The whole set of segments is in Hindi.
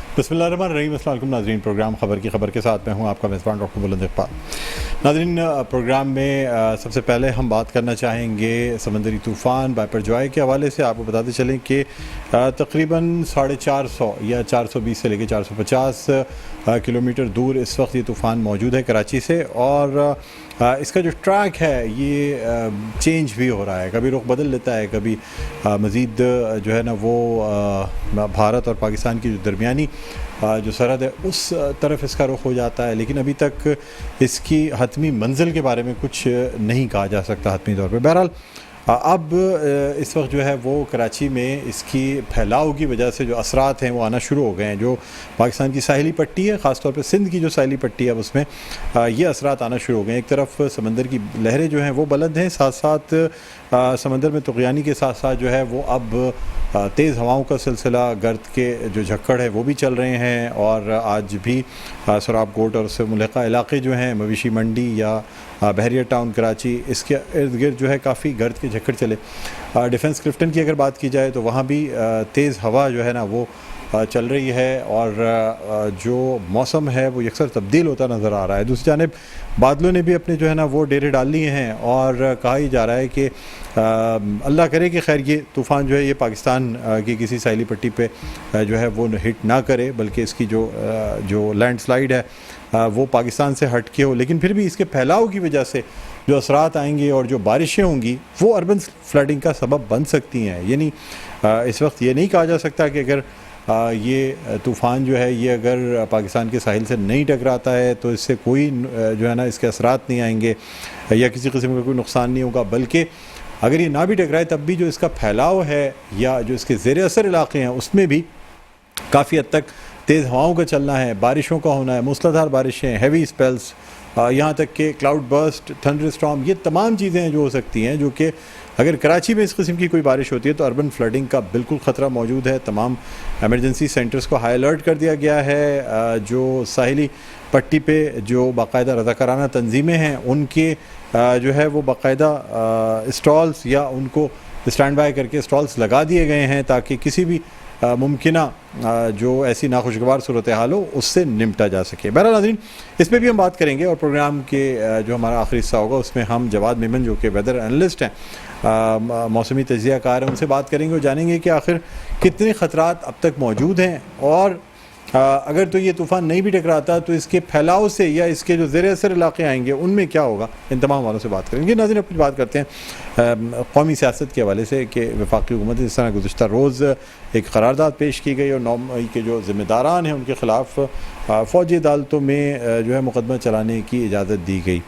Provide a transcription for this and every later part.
बिस्मिल्लाहिर्रहमानिर्रहीम। अस्सलाम वालेकुम नाज़रीन, प्रोग्राम खबर के साथ मैं हूं आपका मेज़बान डॉक्टर बुलंद इक़बाल। नाज़रीन, प्रोग्राम में सबसे पहले हम बात करना चाहेंगे समंदरी तूफ़ान बाइपर जॉय के हवाले से। आपको बताते चलें कि तकरीबन 450 या 420 से लेकर 450 किलोमीटर दूर इस वक्त ये तूफ़ान मौजूद है कराची से, और इसका जो ट्रैक है ये चेंज भी हो रहा है, कभी रुख बदल लेता है, कभी मज़ीद जो है ना वो भारत और पाकिस्तान की जो दरमियानी जो सरहद है उस तरफ इसका रुख हो जाता है। लेकिन अभी तक इसकी हतमी मंजिल के बारे में कुछ नहीं कहा जा सकता हतमी तौर पे। बहरहाल अब इस वक्त जो है वो कराची में इसकी फैलाव की वजह से जो असरात हैं वो आना शुरू हो गए हैं। जो पाकिस्तान की साहिली पट्टी है, ख़ास तौर पे सिंध की जो साहिली पट्टी है उसमें ये असरात आना शुरू हो गए हैं। एक तरफ समंदर की लहरें जो हैं वो बुलंद हैं, साथ साथ समंदर में तुग़यानी के साथ साथ जो है वो अब तेज़ हवाओं का सिलसिला, गर्द के जो झक्कड़ है वो भी चल रहे हैं। और आज भी सराब कोट और उससे मुल्हिका इलाके जो हैं, मवेशी मंडी या बहरिया टाउन कराची, इसके इर्द गिर्द जो है काफ़ी गर्द के झक्कड़ चले। डिफेंस क्लिफ्टन की अगर बात की जाए तो वहाँ भी तेज़ हवा जो है ना वो चल रही है, और जो मौसम है वो यकसर तब्दील होता नज़र आ रहा है। दूसरी जानिब बादलों ने भी अपने जो है ना वो डेरे डाल लिए हैं, और कहा ही जा रहा है कि अल्लाह करे कि खैर ये तूफ़ान जो है ये पाकिस्तान की किसी साहिली पट्टी पे जो है वो हिट ना करे, बल्कि इसकी जो लैंडस्लाइड है वो पाकिस्तान से हट के हो। लेकिन फिर भी इसके फैलाव की वजह से जो असरात आएंगे और जो बारिशें होंगी वो अर्बन फ्लडिंग का सबब बन सकती हैं। यानी इस वक्त ये नहीं कहा जा सकता कि अगर ये तूफ़ान जो है ये अगर पाकिस्तान के साहिल से नहीं टकराता है तो इससे कोई जो है ना इसके असरात नहीं आएंगे या किसी किस्म का कोई नुकसान नहीं होगा, बल्कि अगर ये ना भी टकराए तब भी जो इसका फैलाव है या जो इसके ज़ेर असर इलाके हैं उसमें भी काफ़ी हद तक तेज़ हवाओं का चलना है, बारिशों का होना है, मूसलाधार बारिशें, हैवी स्पेल्स, यहाँ तक कि क्लाउड बर्स्ट, थंडर स्टॉर्म, ये तमाम चीज़ें हैं जो हो सकती हैं, जो कि अगर कराची में इस किस्म की कोई बारिश होती है तो अर्बन फ्लडिंग का बिल्कुल ख़तरा मौजूद है। तमाम एमरजेंसी सेंटर्स को हाई अलर्ट कर दिया गया है। जो साहिली पट्टी पे जो बाकायदा रज़ाकाराना तंजीमें हैं उनके जो है वो बाकायदा स्टॉल्स या उनको स्टैंड बाय करके स्टॉल्स लगा दिए गए हैं ताकि किसी भी मुमकिना जो ऐसी नाखुशगवार सूरत हाल हो उससे निपटा जा सके। बहरहाल नाज़रीन, इस पर भी हम बात करेंगे, और प्रोग्राम के जो हमारा आखिरी हिस्सा होगा उसमें हम जवाद मेमन जो कि वेदर एनालिस्ट हैं, मौसमी तजियाकार हैं, उनसे बात करेंगे और जानेंगे कि आखिर कितने ख़तरात अब तक मौजूद हैं, और अगर तो ये तूफ़ान नहीं भी टकराता तो इसके फैलाव से या इसके जो ज़ेर असर इलाके आएंगे उनमें क्या होगा, इन तमाम वालों से बात करेंगे। नाज़रीन, अपनी बात करते हैं कौमी सियासत के हवाले से कि वफाकी हुकूमत जिस तरह गुज़श्ता रोज़ एक करारदाद पेश की गई और 9 मई के जो ज़िम्मेदारान हैं उनके ख़िलाफ़ फ़ौजी अदालतों में जो है मुकदमा चलाने की इजाज़त दी गई,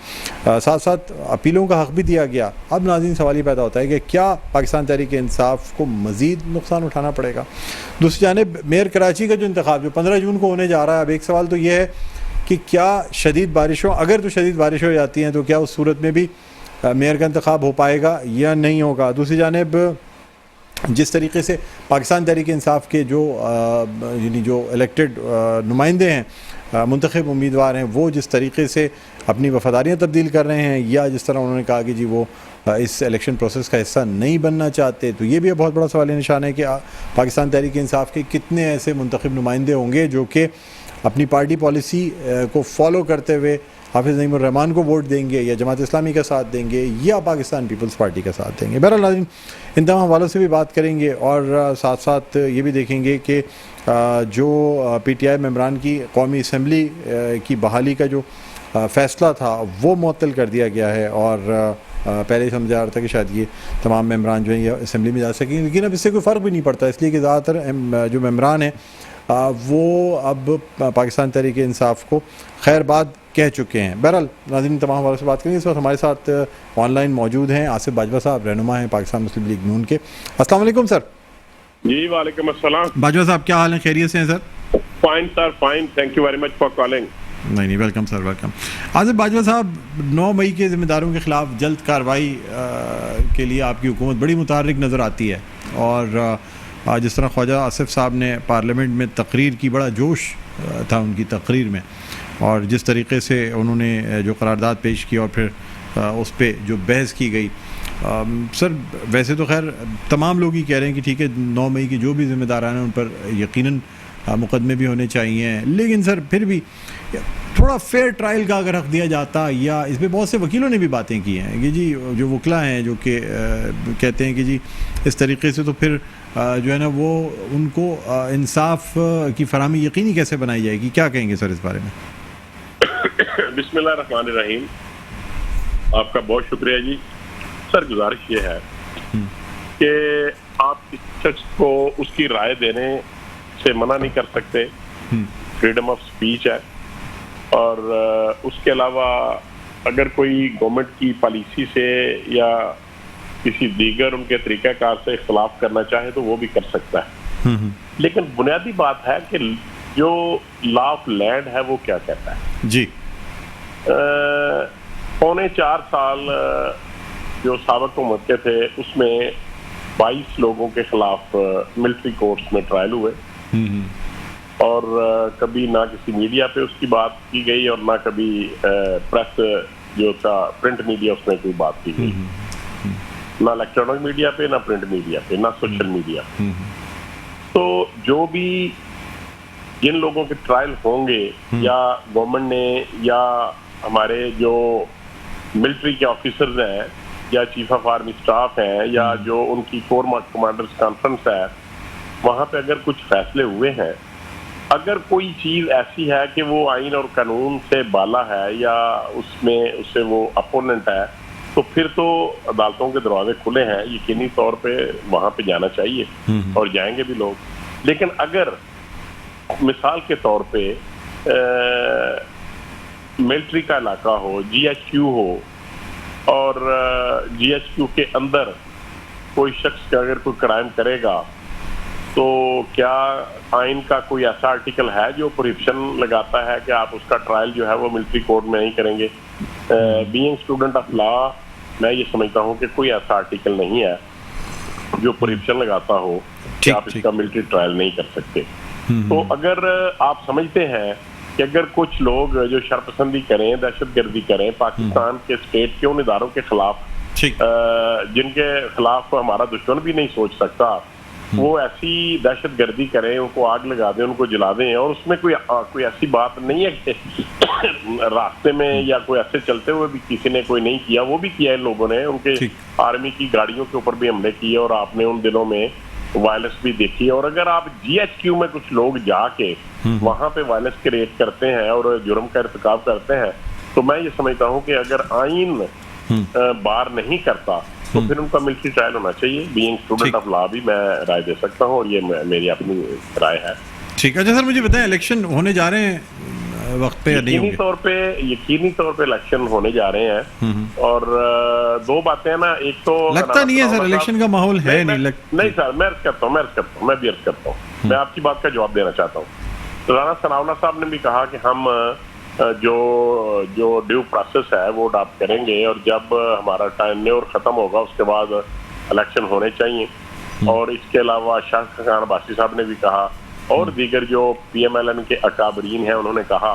साथ साथ अपीलों का हक़ भी दिया गया। अब नाज़रीन सवाल ये पैदा होता है कि क्या पाकिस्तान तहरीक इंसाफ को मज़ीद नुकसान उठाना पड़ेगा। दूसरी जानिब मेयर कराची का जो इंतखाब जो 15 जून को होने जा रहा है, अब एक सवाल तो ये है कि क्या शदीद बारिशों, अगर तो शदीद बारिश हो जाती हैं तो क्या उस सूरत में भी मेयर का इंतखाब हो पाएगा या नहीं होगा। दूसरी जानिब जिस तरीके से पाकिस्तान तहरीक इंसाफ के जो यानी जो इलेक्टेड नुमाइंदे हैं, मुंतखब उम्मीदवार हैं, वो जिस तरीके से अपनी वफादारियाँ तब्दील कर रहे हैं या जिस तरह उन्होंने कहा कि जी वो इस इलेक्शन प्रोसेस का हिस्सा नहीं बनना चाहते, तो ये भी बहुत बड़ा सवाल निशान है कि पाकिस्तान तहरीक इंसाफ के कितने ऐसे मुंतखब नुमाइंदे होंगे जो कि अपनी पार्टी पॉलिसी को फॉलो करते हुए हाफिज़ नईमुर रहमान को वोट देंगे या जमात इस्लामी का साथ देंगे या पाकिस्तान पीपल्स पार्टी का साथ देंगे। बहरहाल नाज़रीन, इन तमाम हवालों से भी बात करेंगे, और साथ साथ ये भी देखेंगे कि जो PTI मेंबरान की कौमी असम्बली की बहाली का जो फ़ैसला था वो मुअत्तल कर दिया गया है, और पहले समझा जा रहा था कि शायद ये तमाम मेंबरान जो हैं ये असम्बली में जा सकेंगे, लेकिन अब इससे कोई फ़र्क भी नहीं पड़ता, इसलिए कि ज़्यादातर जो मेंबरान हैं वो अब पाकिस्तान तहरीक इंसाफ को खैर बाद कह चुके हैं। बहरहाल नाज़रीन, तमाम हवालों से बात करेंगे। इस वक्त हमारे साथ ऑनलाइन मौजूद हैं आसिफ बाजवा साहब, रहनुमा हैं पाकिस्तान मुस्लिम लीग नून के। अस्सलाम वालेकुम सर। जी वालेकुम अस्सलाम। बाजवा साहब क्या हाल है, खैरियत से हैं sir? Fine sir, fine, thank you very much for calling. नहीं, welcome sir, welcome. Asif Bajwa sahab, 9 मई के ज़िम्मेदारों के ख़िलाफ़ जल्द कार्रवाई के लिए आपकी हुकूमत बड़ी मुतहर्रिक नज़र आती है, और जिस तरह ख्वाजा आसिफ साहब ने पार्लियामेंट में तकरीर की, बड़ा जोश था उनकी तकरीर में, और जिस तरीके से उन्होंने जो करारदाद पेश की और फिर उस पर जो बहस की गई, सर वैसे तो खैर तमाम लोग ही कह रहे हैं कि ठीक है 9 मई की जो भी ज़िम्मेदारान हैं उन पर यकीनन मुकदमे भी होने चाहिए, लेकिन सर फिर भी थोड़ा फेयर ट्रायल का अगर हक दिया जाता, या इस पर बहुत से वकीलों ने भी बातें की हैं कि जी जो वकला हैं जो कि कहते हैं कि जी इस तरीके से तो फिर जो है ना वो उनको इंसाफ की फराहमी यकीनी कैसे बनाई जाएगी, क्या कहेंगे सर इस बारे में? बिस्मिल्लाहिर्रहमानिर्रहीम, आपका बहुत शुक्रिया जी। सर गुजारिश ये है कि आप इस शख्स को उसकी राय देने से मना नहीं कर सकते, फ्रीडम ऑफ स्पीच है। और उसके अलावा अगर कोई गवर्नमेंट की पॉलिसी से या किसी दीगर उनके तरीक़ाकार से इख्तलाफ करना चाहे तो वो भी कर सकता है, लेकिन बुनियादी बात है कि जो लॉ ऑफ लैंड है वो क्या कहता है जी। 3.25 साल जो साबिक हुकूमत के थे उसमें 22 लोगों के खिलाफ मिलिट्री कोर्ट्स में ट्रायल हुए, और कभी ना किसी मीडिया पे उसकी बात की गई और ना कभी प्रेस जो था प्रिंट मीडिया उसमें कोई बात की गई, ना इलेक्ट्रॉनिक मीडिया पे, ना प्रिंट मीडिया पे, ना सोशल मीडिया। तो जो भी जिन लोगों के ट्रायल होंगे या गवर्नमेंट ने या हमारे जो मिलिट्री के ऑफिसर्स हैं या चीफ ऑफ आर्मी स्टाफ हैं या जो उनकी कोर कमांडर्स कॉन्फ्रेंस है, वहाँ पे अगर कुछ फैसले हुए हैं, अगर कोई चीज़ ऐसी है कि वो आइन और कानून से बाला है या उसमें उससे वो अपोनेंट है, तो फिर तो अदालतों के दरवाजे खुले हैं, यकीनी तौर पे वहाँ पे जाना चाहिए और जाएंगे भी लोग। लेकिन अगर मिसाल के तौर पे मिलिट्री का इलाका हो, GHQ हो, और GHQ के अंदर कोई शख्स अगर कोई क्राइम करेगा तो क्या आइन का कोई ऐसा आर्टिकल है जो प्रोहिबिशन लगाता है कि आप उसका ट्रायल जो है वो मिलिट्री कोर्ट में नहीं करेंगे? बीइंग स्टूडेंट ऑफ लॉ मैं ये समझता हूँ कि कोई ऐसा आर्टिकल नहीं है जो प्रोहिबिशन लगाता हो कि आप इसका मिलिट्री ट्रायल नहीं कर सकते। तो अगर आप समझते हैं कि अगर कुछ लोग जो शरपसंदी करें, दहशतगर्दी करें पाकिस्तान के स्टेट के उन इदारों के खिलाफ जिनके खिलाफ हमारा दुश्मन भी नहीं सोच सकता, वो ऐसी दहशतगर्दी करें, उनको आग लगा दें, उनको जला दें, और उसमें कोई ऐसी बात नहीं है कि रास्ते में या कोई ऐसे चलते हुए भी किसी ने कोई नहीं किया, वो भी किया इन लोगों ने, उनके आर्मी की गाड़ियों के ऊपर भी हमले किए और आपने उन दिनों में वायलेंस भी देखी। और अगर आप GHQ में कुछ लोग जाके वहां पे वायलेंस क्रिएट करते हैं और जुर्म का इर्तिकाब करते हैं, तो मैं ये समझता हूँ कि अगर आइन बार नहीं करता तो फिर उनका मिलिट्री ट्रायल होना चाहिए। बीइंग स्टूडेंट ऑफ लॉ भी मैं राय दे सकता हूँ और ये मेरी अपनी राय है। ठीक है। अच्छा सर मुझे बताएं, इलेक्शन होने जा रहे हैं वक्त पे या नहीं होंगे? यकीनी तौर पे इलेक्शन होने जा रहे हैं, और दो बातें हैं ना, एक तो लगता नहीं है सर इलेक्शन का माहौल है नहीं सर, मैं अर्ज करता हूँ, मैं आपकी बात का जवाब देना चाहता हूँ। राना सनाउल्लाह साहब ने भी कहा कि हम जो ड्यू प्रोसेस है वो अडॉप्ट करेंगे और जब हमारा टेन्योर खत्म होगा उसके बाद इलेक्शन होने चाहिए। और इसके अलावा शाह खान अब्बासी साहब ने भी कहा और दीगर जो PMLN के अकाबरीन हैं उन्होंने कहा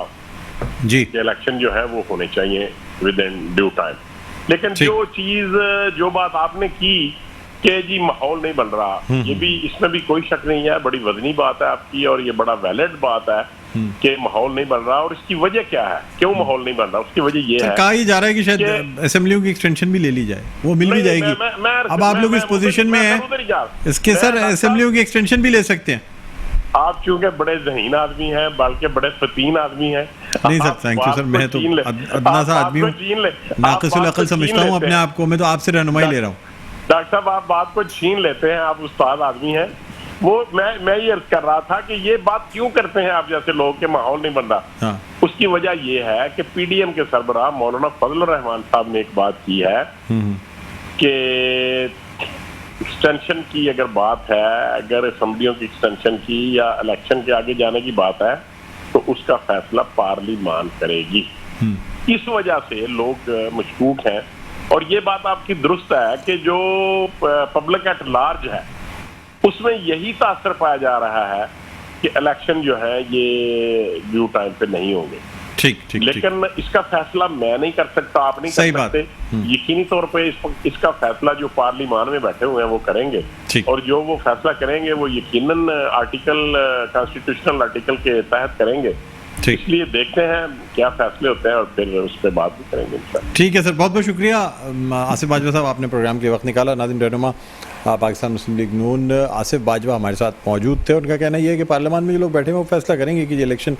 जी कि इलेक्शन जो है वो होने चाहिए विद इन ड्यू टाइम। लेकिन जो बात आपने की कि जी माहौल नहीं बन रहा, ये भी, इसमें भी कोई शक नहीं है, बड़ी वजनी बात है आपकी और ये बड़ा वैलिड बात है कि माहौल नहीं बन रहा। और इसकी वजह क्या है, क्यों माहौल नहीं बन रहा? उसकी वजह ये है, कहा ही जा रहा है कि शायद असेंबलियों की एक्सटेंशन भी ले ली जाए, वो मिल भी जाएगी। अब आप लोग इस पोजीशन में हैं, इसके सर असेंबलियों की एक्सटेंशन भी ले सकते हैं। आप चूंकि बड़े ज़हीन आदमी हैं, बल्कि बड़े फतीन आदमी हैं। नहीं सर, थैंक यू सर, मैं तो अदना सा आदमी हूँ, नाक़िसुल अक़ल समझता हूँ अपने आप को, मैं तो आपसे रहनुमाई ले रहा हूँ। डॉक्टर साहब आप बात को छीन लेते हैं, आप उस्ताद आदमी हैं। वो मैं ये अर्ज कर रहा था कि ये बात क्यों करते हैं आप जैसे लोग के माहौल नहीं बन रहा। उसकी वजह ये है कि PDM के सरबराह मौलाना फजल रहमान साहब ने एक बात की है कि एक्सटेंशन की अगर बात है, अगर असेंबलियों की एक्सटेंशन की या इलेक्शन के आगे जाने की बात है तो उसका फैसला पार्लियामान करेगी। इस वजह से लोग मशकूक हैं। और ये बात आपकी दुरुस्त है कि जो पब्लिक एट लार्ज है उसमें यही तासर पाया जा रहा है कि इलेक्शन जो है ये ड्यू टाइम पे नहीं होंगे। ठीक ठीक। लेकिन इसका फैसला मैं नहीं कर सकता, आप नहीं कर सकते। यकीनी तौर पे इसका फैसला जो पार्लिमान में बैठे हुए हैं वो करेंगे, और जो वो फैसला करेंगे वो यकीनन कॉन्स्टिट्यूशनल आर्टिकल के तहत करेंगे। इसलिए देखते हैं क्या फैसले होते हैं और फिर उस पर बात भी करेंगे। ठीक है सर, बहुत बहुत शुक्रिया आसिफ बाजवा साहब, आपने प्रोग्राम के वक्त निकाला। नाज़रीन, रहनुमा पाकिस्तान मुस्लिम लीग नून आसिफ बाजवा हमारे साथ मौजूद थे। उनका कहना यह है कि पार्लियामान में जो लोग बैठे हैं वो फैसला करेंगे कि ये इलेक्शन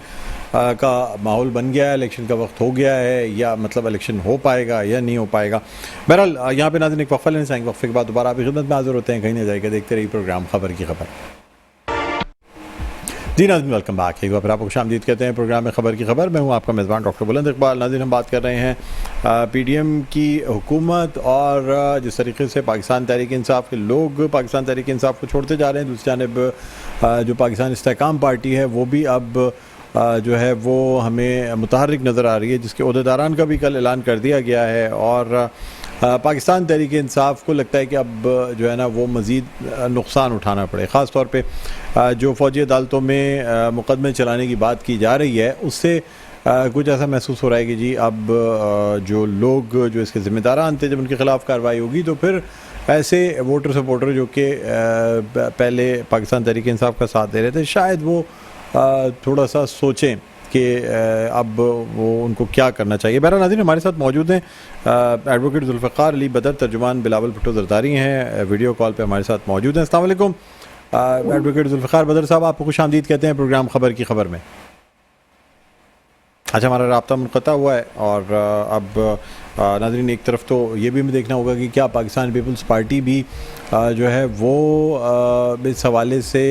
का माहौल बन गया है, इलेक्शन का वक्त हो गया है, या मतलब इलेक्शन हो पाएगा या नहीं हो पाएगा। बहरहाल यहाँ पे नाज़रीन एक वक्फा लेना चाहेंगे, वक्फे के बाद दोबारा आपकी खिदमत में हाजिर होते हैं। कहीं नहीं जाएगा, देखते रहिए प्रोग्राम खबर की खबर। जी नाज़रीन, वेलकम बैक। एक बार फिर आपको खुशामदीद कहते हैं प्रोग्राम में खबर की खबर। मैं हूँ आपका मेज़बान डॉक्टर बुलंद इकबाल। नाज़रीन, हम बात कर रहे हैं PDM की हुकूमत और जिस तरीके से पाकिस्तान तहरीक इंसाफ के लोग पाकिस्तान तहरीक इंसाफ को छोड़ते जा रहे हैं। दूसरी जानिब जो पाकिस्तान इस्तेहकाम पार्टी है वो भी अब जो है वो हमें मुतहर्रिक नज़र आ रही है, जिसके अहदेदारान का भी कल ऐलान कर दिया गया है। और पाकिस्तान तहरीक इंसाफ को लगता है कि अब जो है ना वो मज़ीद नुकसान उठाना पड़े। ख़ास तौर पे जो फ़ौजी अदालतों में मुकदमे चलाने की बात की जा रही है, उससे कुछ ऐसा महसूस हो रहा है कि जी अब जो लोग जो इसके ज़िम्मेदारान थे, जब उनके ख़िलाफ़ कार्रवाई होगी तो फिर ऐसे वोटर सपोर्टर जो कि पहले पाकिस्तान तहरीक इंसाफ का साथ दे रहे थे, शायद वो थोड़ा सा सोचें कि अब वो उनको क्या करना चाहिए। बहरहाल नाज़रीन, हमारे साथ मौजूद हैं एडवोकेट जुल्फ़िकार अली बदर, तर्जुमान बिलावल भुट्टो ज़रदारी हैं, वीडियो कॉल पे हमारे साथ मौजूद हैं। अस्सलाम वालेकुम एडवोकेट जुल्फ़िकार बदर साहब, आपको खुशामदीद कहते हैं प्रोग्राम खबर की खबर में। अच्छा, हमारा राब्ता मुनक़ता हुआ है और अब नाज़रीन एक तरफ तो ये भी हमें देखना होगा कि क्या पाकिस्तान पीपल्स पार्टी भी जो है वो इस हवाले से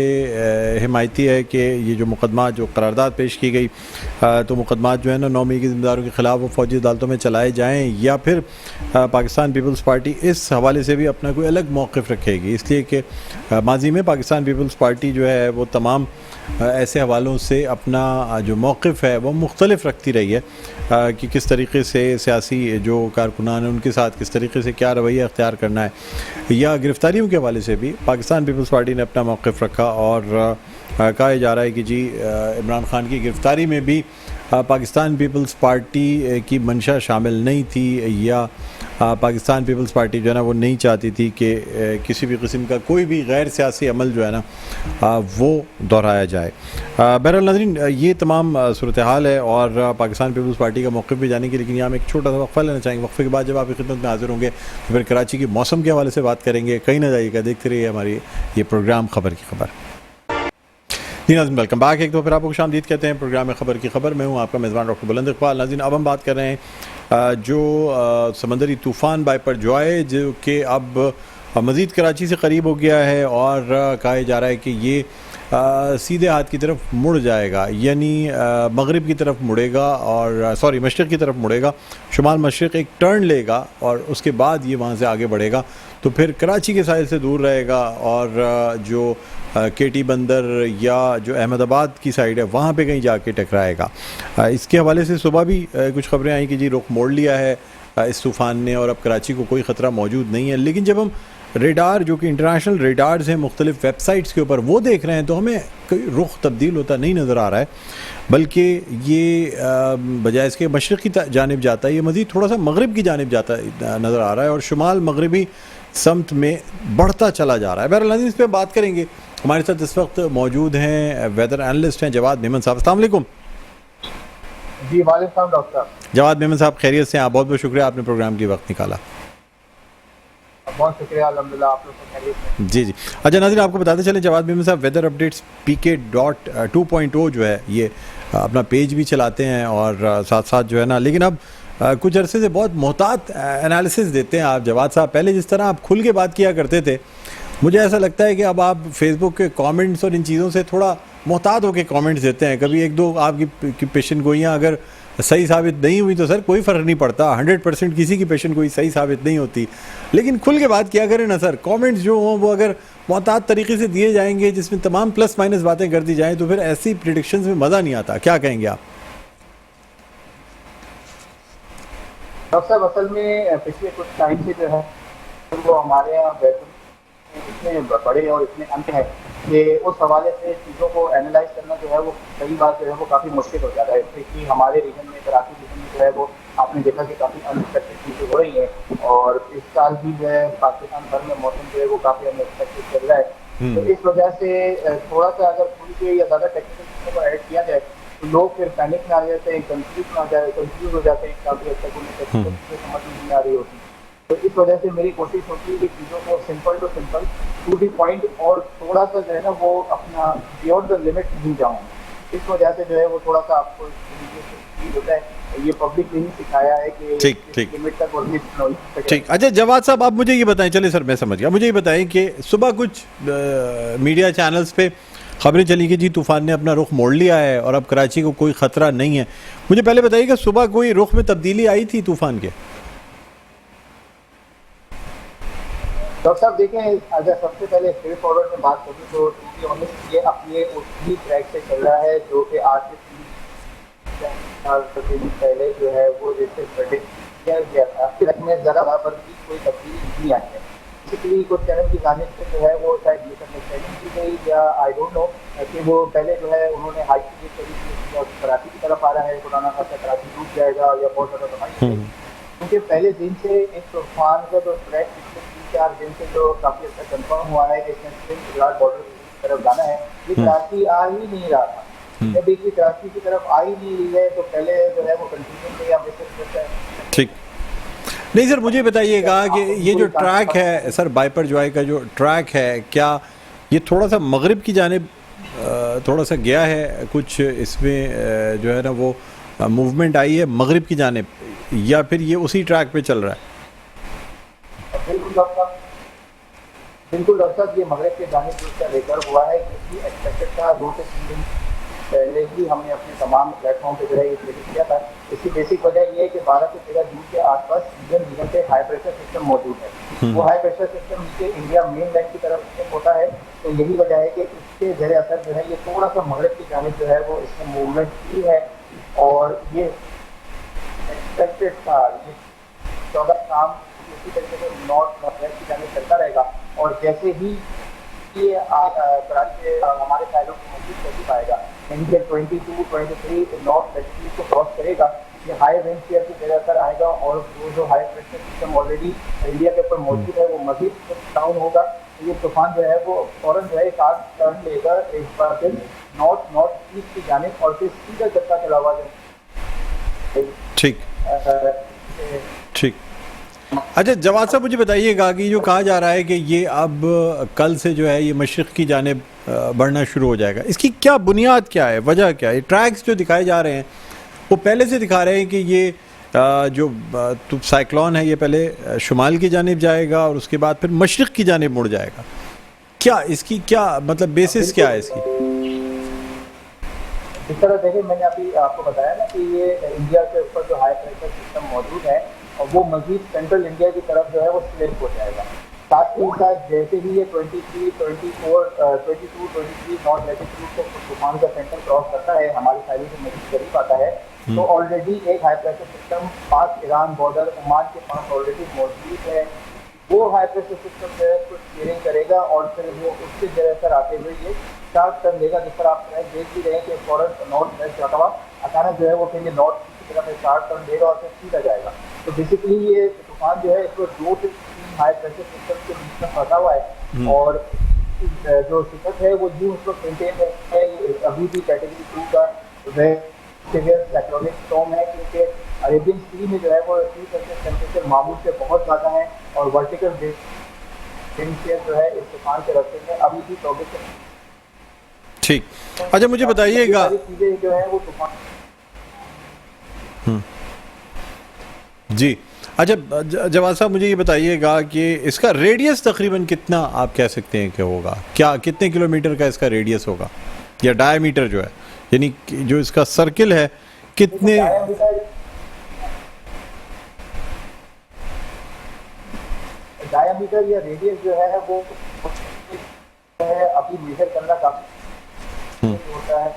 हिमायती है कि ये जो मुकदमा जो करारदाद पेश की गई, तो मुकदमा जो है ना 9 मई के ज़िम्मेदारों के ख़िलाफ़ वो फ़ौजी अदालतों में चलाए जाएँ, या फिर पाकिस्तान पीपल्स पार्टी इस हवाले से भी अपना कोई अलग मौक़िफ़ रखेगी। इसलिए कि माजी में पाकिस्तान पीपल्स पार्टी जो है वो तमाम ऐसे हवालों से अपना जो मौक़िफ़ है वो मुख्तलिफ रखती रही है कि किस तरीके से सियासी जो कारकुनान हैं उनके साथ किस तरीके से क्या रवैया अख्तियार करना है, या गिरफ़्तारियों के हवाले से भी पाकिस्तान पीपल्स पार्टी ने अपना मौक़िफ़ रखा। और कहा जा रहा है कि जी इमरान खान की गिरफ़्तारी में भी पाकिस्तान पीपल्स पार्टी की मंशा शामिल नहीं थी, या पाकिस्तान पीपल्स पार्टी जो है ना वो नहीं चाहती थी कि किसी भी किस्म का कोई भी गैर सियासी अमल जो है ना वो दोहराया जाए। बहरहाल नाज़रीन, ये तमाम सूरत हाल है और पाकिस्तान पीपल्स पार्टी का मौक़िफ़ भी जाने के, लेकिन यहाँ हम एक छोटा सा वक्फ़ा लेना चाहेंगे। वक्फ़े के बाद जब आपकी खिदमत में हाजिर होंगे तो फिर कराची के मौसम के हवाले से बात करेंगे। कहीं ना जाइएगा, देखते रहिए हमारी ये प्रोग्राम खबर की खबर। जी नाज़रीन, वेलकम बैक। एक तो फिर आपको खुशामदीद कहते हैं प्रोग्राम में खबर की खबर। मैं हूँ आपका मेज़बान डॉक्टर बुलंद इकबाल। नाज़रीन, अब हम बात कर रहे हैं जो समंदरी तूफ़ान बाइपर जॉय, जो कि अब मज़ीद कराची से क़रीब हो गया है और कहा जा रहा है कि ये सीधे हाथ की तरफ मुड़ जाएगा, यानी मगरिब की तरफ मुड़ेगा और मशरिक़ की तरफ मुड़ेगा, शुमाल मशरिक़ एक टर्न लेगा और उसके बाद ये वहाँ से आगे बढ़ेगा, तो फिर कराची के साहिल से दूर रहेगा और जो केटी बंदर या जो अहमदाबाद की साइड है वहाँ पे कहीं जाके टकराएगा। इसके हवाले से सुबह भी कुछ खबरें आई कि जी रुख मोड़ लिया है इस तूफ़ान ने और अब कराची को कोई ख़तरा मौजूद नहीं है। लेकिन जब हम रेडार, जो कि इंटरनेशनल रेडार्स हैं मुख्तलिफ वेबसाइट्स के ऊपर, वो देख रहे हैं तो हमें कोई रुख तब्दील होता नहीं नज़र आ रहा है, बल्कि ये बजाय इसके मशरिक़ की जानिब जाता है, ये मज़ीद थोड़ा सा मगरिब की जानिब जाता नज़र आ रहा है और शुमाल मगरबी समत में बढ़ता चला जा रहा है। बहरहाल इस पर बात करेंगे। हमारे साथ इस वक्त मौजूद हैं वेदर एनालिस्ट हैं जवाद मेमन साहब। अस्सलाम वालेकुम। जी वालेकुम डॉक्टर। जवाद मेमन साहब, खैरियत से हैं? आप? बहुत बहुत शुक्रिया, आपने प्रोग्राम के वक्त निकाला। बहुत शुक्रिया, अल्हम्दुलिल्लाह आप लोग खैरियत से। जी जी। अच्छा नाज़रीन, आपको बताते चलें जवाद मेमन साहब वेदर अपडेट्स PK.2.0 जो है ये अपना पेज भी चलाते हैं और साथ साथ जो है ना, लेकिन अब कुछ अरसे से बहुत मोहतात एनालिसिस देते हैं आप जवाद साहब। पहले जिस तरह आप खुल के बात किया करते थे, मुझे ऐसा लगता है कि अब आप फेसबुक के कमेंट्स और इन चीज़ों से थोड़ा मोहतात होकर कमेंट्स देते हैं। कभी एक दो आपकी पेशन गोइयाँ अगर सही साबित नहीं हुई तो सर कोई फ़र्क नहीं पड़ता, 100% किसी की पेशन गोई सही साबित नहीं होती, लेकिन खुल के बात किया करें ना सर। कमेंट्स जो हों वो अगर मोहतात तरीके से दिए जाएंगे, जिसमें तमाम प्लस माइनस बातें कर दी जाएँ, तो फिर ऐसी प्रेडिक्शंस में मज़ा नहीं आता। क्या कहेंगे आप? डॉक्टर साहब, असल में पिछले कुछ टाइम से जो है वो हमारे यहाँ इतने बड़े और इतने अंत है कि उस हवाले से चीज़ों को एनालाइज करना जो है वो कई बार जो है वो काफ़ी मुश्किल हो जाता है। क्योंकि हमारे रीजन में, कराची रीजन में जो है वो आपने देखा कि काफ़ी अनएक्सपेक्टेड चीज़ें हो रही हैं और इस साल भी जो है पाकिस्तान भर में मौसम जो है वो काफ़ी अनएक्सपेक्टेड चल रहा है। तो इस वजह से थोड़ा सा अगर थोड़ी सी या ज़्यादा टेक्निकल चीज़ों को ऐड किया जाए तो लोग फिर पैनिक में आ जाते हैं, कंफ्यूज हो जाते हैं, काफ़ी हद तक उन्हें टेक्निकल चीज़ें समझ में नहीं आ रही होती। तो इस वजह से मेरी कोशिश होती है कि चीज़ों को simple to simple to the point और थोड़ा सा जो है ना वो अपना बियॉन्ड द लिमिट नहीं जाऊँ। इस वजह से जो है वो थोड़ा सा आपको फील होता है। ये पब्लिक ने ही सिखाया है कि ठीक लिमिट तक और ठीक। अच्छा जवाद साहब, आप मुझे ये बताएं, चलिए सर मैं समझ गया, मुझे ये बताएं कि सुबह कुछ मीडिया चैनल्स पे खबरें चली कि जी तूफ़ान ने अपना रुख मोड़ लिया है और अब कराची को कोई ख़तरा नहीं है। मुझे पहले बताइए कि सुबह कोई रुख में तब्दीली आई थी तूफ़ान के? डॉक्टर साहब देखें, अगर सबसे पहले स्ट्रेट फॉरवर्ड में बात करूँ तो टू बी ऑनेस्ट ये अपने उसी ट्रैक से चल रहा है जो कि आज से 3 दिन पहले जो है वो जैसे प्रेडिक्ट किया गया था। फिर में ज़रा पर भी कोई तब्दीली नहीं आई है। बेसिकली कुछ चैनल की जानिब से जो है वो शायद मिसअंडरस्टैंडिंग की गई या आई डोंट नो कि वो पहले जो है उन्होंने हाई की करी थी और कराची की तरफ आ रहा है, खुदा ना खास्ता कराची डूब जाएगा या बहुत ज़्यादा बनाई। क्योंकि पहले दिन से एक तूफान का जो ट्रैक पिछले 3-4 दिन से जो काफ़ी अच्छा कंफर्म हुआ है कि इसमें गुजरात बॉर्डर की तरफ जाना है, ये कराची आ ही नहीं रहा था। जब देखिए कराची की तरफ आ ही नहीं रही है तो पहले जो है वो कंफ्यूजन में या मिसअंडरस्टैंडिंग है। ठीक। नहीं सर, मुझे बताइएगा कि ये जो ट्रैक है सर, बाइपर जॉय का जो ट्रैक है, क्या ये थोड़ा सा मगरिब की जानिब थोड़ा सा गया है? कुछ इसमें जो है ना वो मूवमेंट आई है मगरिब की जानिब, या फिर ये उसी ट्रैक पे चल रहा है? बिल्कुल डॉक्टर साहब, ये मगरिब के जानिब जो इसका लेकर हुआ है, ये एक्सपेक्टेड था। 2 से 3 दिन पहले ही हमने अपने तमाम प्लेटफॉर्म पे जो है ये प्रेडिक्ट किया था। इसकी बेसिक वजह ये है कि 12 से 13 जून के आसपास इंडियन रीजन पे हाई प्रेशर सिस्टम मौजूद है। वो हाई प्रेशर सिस्टम नीचे इंडिया मेन लैंड की तरफ शिफ्ट होता है, तो यही वजह है कि इसके ज़रिए असर जो है ये थोड़ा सा मगरिब की जानिब जो है वो इसमें मूवमेंट की है और ये एक्सपेक्टेड था। ये 14 शाम इसी तरीके से नॉर्थ वेस्ट की जानिब चलता रहेगा और जैसे ही ये कराची हमारे साइडों को मजबूत कर पाएगा, यानी कि 22-23 नॉर्थ वेस्ट को क्रॉस करेगा, ये हाई रेंज शेयर की जगह पर आएगा और वो जो high pressure system already India के ऊपर मौजूद है वो मजीद डाउन होगा। तो ये तूफान जो है वो फौरन जो है एक आध टर्न लेकर एक बार फिर नॉर्थ ईस्ट की जानिब और फिर सीधा चलता चला हुआ जाए। ठीक ठीक। अच्छा जवाद साहब, मुझे बताइएगा कि जो कहा जा रहा है कि ये अब कल से जो है ये मशरिक़ की जानिब बढ़ना शुरू हो जाएगा, इसकी क्या बुनियाद क्या है, वजह क्या है? ट्रैक्स जो दिखाए जा रहे हैं वो पहले से दिखा रहे हैं कि ये जो साइक्लोन है ये पहले शुमाल की जानिब जाएगा और उसके बाद फिर मशरिक़ की जानिब मुड़ जाएगा। क्या इसकी क्या मतलब बेसिस क्या है इसकी? इस तरह देखिए, मैंने अभी आपको बताया ना कि ये इंडिया के ऊपर जो हाई प्रेशर सिस्टम मौजूद है और वो मजीद सेंट्रल इंडिया की तरफ जो है वो स्लिप हो जाएगा। साथ ही साथ जैसे ही ये 22-23 नॉर्थ लैटिट्यूड को तूफान का सेंटर क्रॉस करता है, हमारे साइड से मजीद करीब आता है, तो ऑलरेडी एक हाई प्रेशर सिस्टम पास ईरान बॉर्डर ओमान के पास ऑलरेडी मौजूद है। वो हाई प्रेशर सिस्टम जो है कुछ स्टीयरिंग करेगा और फिर वो उसके जगह पर आते हुए ये शार्प टर्न देगा, जिस पर आप देख भी रहे हैं कि फॉरन नॉर्थ वेस्ट जाता हुआ अचानक जो है वो फिर ये नॉर्थ की तरफ एक शार्प टर्न देगा और फिर सीधा जाएगा। तो बेसिकली ये तूफान जो है इसको 2 से 3 हाई प्रेशर सिस्टम के बीच में फंसा हुआ है और जो शिकत है वो यूँ उसको मेंटेन है। अभी भी कैटेगरी 2 का सीवियर साइक्लोनिक स्टॉर्म है, क्योंकि अरेबियन सी में जो है वो टेम्परेचर मामूल से बहुत ज़्यादा है और वर्टिकल विंड शेयर जो है इस तूफान के रास्ते में अभी भी 24। ठीक। अच्छा मुझे बताइएगा, चीज़ें जो है वो तूफान जी। अच्छा जवाद साहब, मुझे ये बताइएगा कि इसका रेडियस तकरीबन कितना आप कह सकते हैं कि होगा? क्या कितने किलोमीटर का इसका रेडियस होगा या डायमीटर जो है, यानी जो इसका सर्किल है कितने? डायमीटर या रेडियस जो है वो अभी मेजर करना काफी होता है।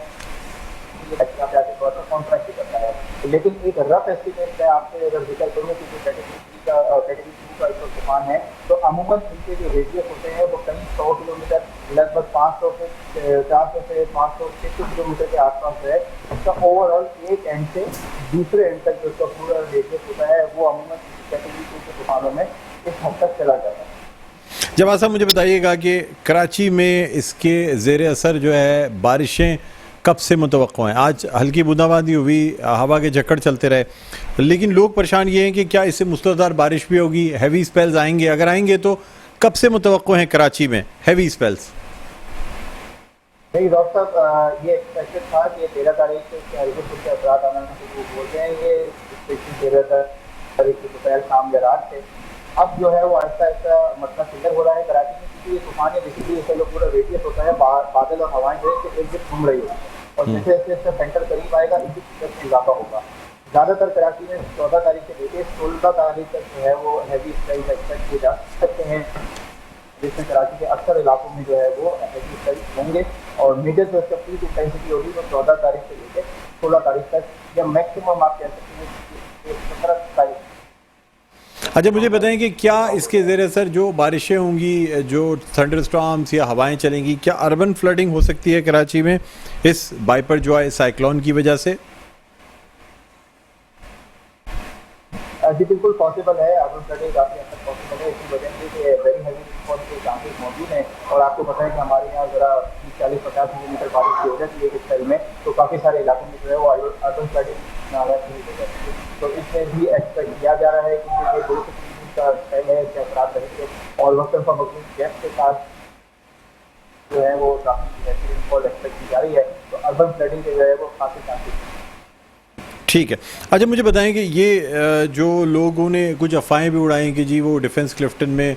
लिए एक्स्ट्रा पैसे थोड़ा सा कॉन्ट्रैक्ट करता है। लेकिन एक रफ एस्टिमेट मैं आपसे अगर जिक्र करूँ कि जो कैटेगरी 2 का जो तूफान है, तो अमूमन इनके जो रेडियस होते हैं वो कहीं 100 किलोमीटर, लगभग 400 से 500 किलोमीटर के आसपास है। इसका ओवरऑल एक एंड से दूसरे एंड तक जो इसका पूरा रेडियस होता है वो अमूमन कैटेगरी 2 के तूफानों में इस हद तक चला जाता है। जवाद साहब, मुझे बताइएगा कि कराची में इसके ज़ेर असर जो है बारिशें कब से मुतवक्को हैं? आज हल्की बूंदाबांदी हुई, हवा के झक्कड़ चलते रहे, लेकिन लोग परेशान ये हैं कि क्या इससे मुसलधार बारिश भी होगी, हैवी स्पेल्स आएंगे? अगर आएंगे तो कब से मुतवक्को हैं कराची में हैवी स्पेल्स? नहीं डॉक्टर साहब, ये एक्सपेक्टेड था कि 13 तारीख से हल्के से असरात आना शुरू हो जाएंगे, 13 तारीख की दोपहर शाम या रात से। अब जो है वो आहिस्ता आहिस्ता मतलब क्लियर हो रहा है कराची में, क्योंकि ये तूफान बेसिकली इसका जो पूरा रेडियस होता है बादल और हवाएं जो है एक घूम रही है, और जैसे जैसे इसका सेंटर करीब आएगा इसी तरह से इजाफा होगा। ज़्यादातर कराची में 14 तारीख से लेकर 16 तारीख तक जो है वो हैवी स्पेल्स एक्सपेक्ट किए जा सकते हैं, जिसमें कराची के अक्सर इलाकों में जो है वो हैवी स्पेल्स होंगे। और मीडियम जो इसका पीक इंटेंसिटी होगी वो 14 तारीख से लेकर 16 तारीख तक, या मैक्सिमम आप कह सकते हैं 17 तारीख। अच्छा, मुझे बताएं कि क्या इसके ज़ेर असर जो बारिशें होंगी, जो थंडरस्टॉर्म्स या हवाएं चलेंगी, क्या अर्बन फ्लडिंग हो सकती है कराची में इस बाइपरजॉय साइक्लोन की वजह से? जी बिल्कुल पॉसिबल है, अर्बन फ्लडिंग काफ़ी हद तक पॉसिबल है। इसी वजह से वेरी हैवी रेनफॉल के चांसेस मौजूद हैं। और आपको पता है कि हमारे यहाँ ज़रा 40-50 मिलीमीटर बारिश की हो जाती है इस टाइम में, तो काफ़ी सारे इलाकों में जो है वो अर्बन फ्लडिंग शुरू हो जाती है। तो इसमें भी एक्सपेक्ट किया जा रहा है कि ये 2 से 3 दिन का टाइम है कि असरात रहेंगे, और वक्तन फवक्तन गैप के साथ जो है वो काफ़ी हैवी रेनफॉल एक्सपेक्ट की जा रही है। तो अर्बन फ्लडिंग के जो है वो काफ़ी चांसेस। ठीक है। अच्छा, मुझे बताएं कि ये जो लोगों ने कुछ अफवाहें भी उड़ाई कि जी वो डिफेंस क्लिफ्टन में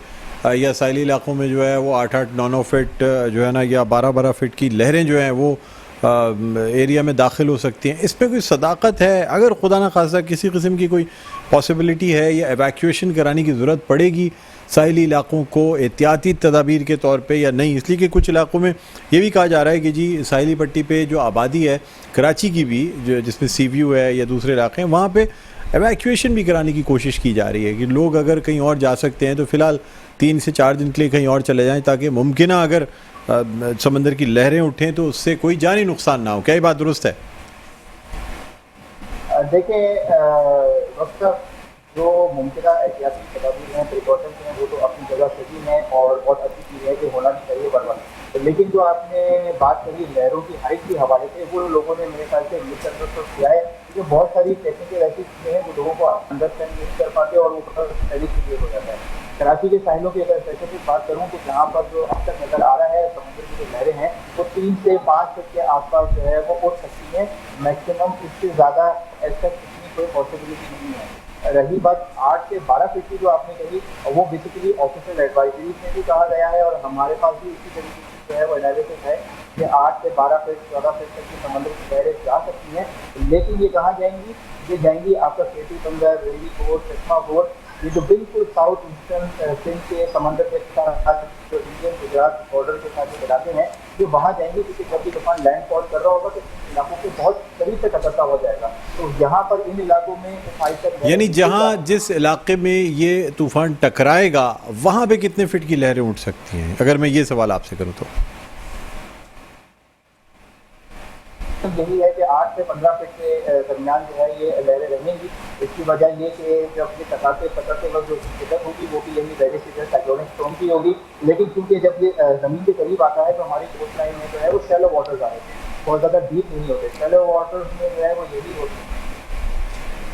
या साइली इलाकों में जो है वो 8-8, 9-9 फीट जो है ना, या 12-12 फीट की लहरें जो हैं वो एरिया में दाखिल हो सकती हैं, इस पर कोई सदाकत है? अगर खुदा न खासा किसी किस्म की कोई पॉसिबिलिटी है या एवैक्यूएशन कराने की ज़रूरत पड़ेगी साहिली इलाकों को एहतियाती तदाबीर के तौर पे या नहीं? इसलिए कि कुछ इलाकों में ये भी कहा जा रहा है कि जी साहिली पट्टी पे जो आबादी है कराची की भी, जो जिसमें सी व्यू है या दूसरे इलाके हैं, वहाँ पे एवैक्यूएशन भी कराने की कोशिश की जा रही है कि लोग अगर कहीं और जा सकते हैं तो फ़िलहाल 3 से 4 दिन के लिए कहीं और चले जाएँ, ताकि मुमकिन अगर समंदर की लहरें उठें तो उससे कोई जानी नुकसान ना हो। क्या ये बात दुरुस्त है? देखिए जो मुमकिन एहतियाती तदाबीर हैं, प्रिकॉशंस हैं, वो तो अपनी जगह सही हैं और बहुत अच्छी चीज़ है कि होना भी चाहिए बरबर। तो लेकिन जो आपने बात करी लहरों की हाइट के हवाले से, वो लोगों ने मेरे ख्याल से मिसअंडरस्टैंड किया है, क्योंकि बहुत सारी टेक्निकल ऐसी चीज़ें हैं जो लोगों को अंडरस्टैंड नहीं कर पाते और वो स्टडी क्लियर हो जाता है। कराची के साहिलों की अगर स्पेसिफिक बात करूँ तो जहाँ पर जो अब तक नज़र आ रहा है समुद्र की जो लहरें हैं वो 3 से 5 फीट के आसपास जो है वो उठ सकती हैं, मैक्सिमम इससे ज़्यादा ऐसा कितनी कोई पॉसिबिलिटी नहीं है। रही बात 8 से 12 फीट की जो आपने कही, वो बेसिकली ऑफिशियल एडवाइजरीज में भी कहा गया है और हमारे पास भी इसी तरीके की जो है वो एनालिसिस है कि 8 से 12 फीट 14 फीट तक की समुद्र की लहरें जा सकती हैं। लेकिन ये कहाँ जाएंगी? ये जाएंगी आपका केटी बंदर, रेली कोट, चश्मा कोट, ये जो बिल्कुल साउथ ईस्टर्न सिंध के समंदर के साथ जो इंडियन गुजरात बॉर्डर के साथ जो इलाके हैं, जो वहाँ जाएंगे, क्योंकि जब भी तूफान लैंडफॉल कर रहा होगा तो इन इलाकों के बहुत करीब से टकराता हो जाएगा। तो यहाँ पर इन इलाकों में यानी जहाँ जिस इलाके में ये तूफान टकराएगा वहाँ पे कितने फीट की लहरें उठ सकती हैं, अगर मैं ये सवाल आपसे करूँ तो? यही है कि 8 से 15 फीट के दरमियान जो है ये लहरें रहेंगी। इसकी वजह ये कि जब ये टकराते वक्त जो शिदत होगी वो भी यही वेरी सीवियर साइक्लोनिक स्टॉर्म की होगी। लेकिन क्योंकि जब ये ज़मीन के करीब आता है तो हमारी कोस्ट लाइन में जो है वो शैलो वाटर्स आ रहे हैं, बहुत ज़्यादा डीप नहीं होते। शैलो वाटर्स में जो है वो यही होता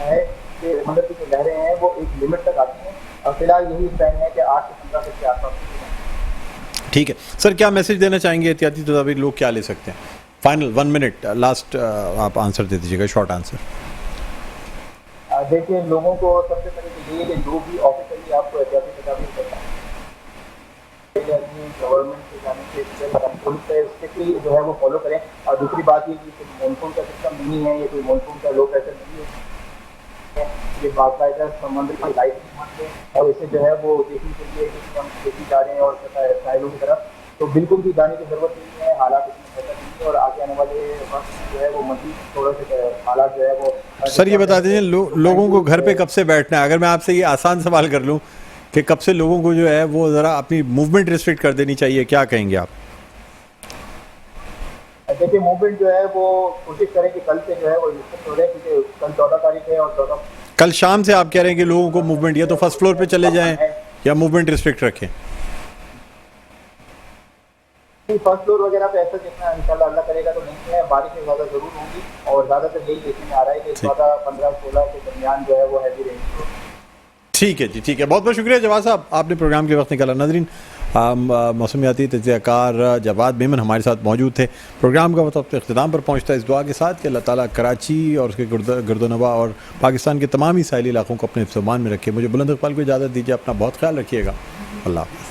है कि समुद्र की जो लहरें हैं वो एक लिमिट तक आती हैं, और फिलहाल यही टाइम है कि 8 से 15 फीट के आसपास। ठीक है सर, क्या मैसेज देना चाहेंगे? एहतियाती तदाबीर लोग क्या ले सकते हैं? फाइनल 1 मिनट लास्ट आप आंसर दे दीजिएगा, शॉर्ट आंसर। देखिए, लोगों को सबसे पहले तो ये है कि जो भी ऑफिशियली आपको एहतियाती तदाबीर करना है गवर्नमेंट से जाने से स्ट्रिक्टली जो है वो फॉलो करें। और दूसरी बात ये कि मानसून का सिस्टम नहीं है, ये कोई मानसून का लो प्रेशर नहीं है, ये बाकायदा समुद्र की लाइट है और इसे जो है वो देखने के लिए हम देखी जा रहे हैं और साहिलों की तरफ, तो बिल्कुल भी जाने की जरूरत नहीं है। हालात इसमें बेहतर नहीं रहेंगी और आगे आने वाले वक्त जो है वो मजीद थोड़ा से हालात जो है वो सर ये बता दीजिए लोगों को घर पे कब से बैठना है? अगर मैं आपसे ये आसान सवाल कर लूँ कि कब से लोगों को जो है वो ज़रा अपनी मूवमेंट रिस्ट्रिक्ट कर देनी चाहिए, क्या कहेंगे आप? देखिए मूवमेंट जो है वो कोशिश करें कि कल से जो है वो रिस्ट्रिक्ट हो रहे हैं, क्योंकि कल 14 तारीख है और 14 कल शाम से आप कह रहे हैं कि लोगों को मूवमेंट या तो फर्स्ट फ्लोर पे चले जाएं या मूवमेंट रिस्ट्रिक्ट रखें? फर्स्ट फ्लोर वगैरह पे ऐसा जितना इंशाल्लाह अल्लाह करेगा तो नहीं है, बारिशें ज़्यादा ज़रूर होंगी और ज़्यादातर यही देखने में आ रहा है कि 14, 15, 16 के दरमियान जो है वो हैवी रेंज। ठीक है जी, ठीक है, बहुत बहुत शुक्रिया जवाद साहब, आपने प्रोग्राम के वक्त निकाला। नाज़रीन, मौसमियाती तज्ज़ियाकार जवाद मेमन हमारे साथ मौजूद थे। प्रोग्राम का वक्त इख्तिताम पर पहुँचता है इस दुआ के साथ कि अल्लाह ताला कराची और उसके गर्दोनवा और पाकिस्तान के तमाम ही साहिली इलाकों को अपने फ़रमान में रखे। मुझे बुलंद इक़बाल को इजाज़त दीजिए, अपना बहुत ख्याल रखिएगा। अल्लाह हाफ़िज़।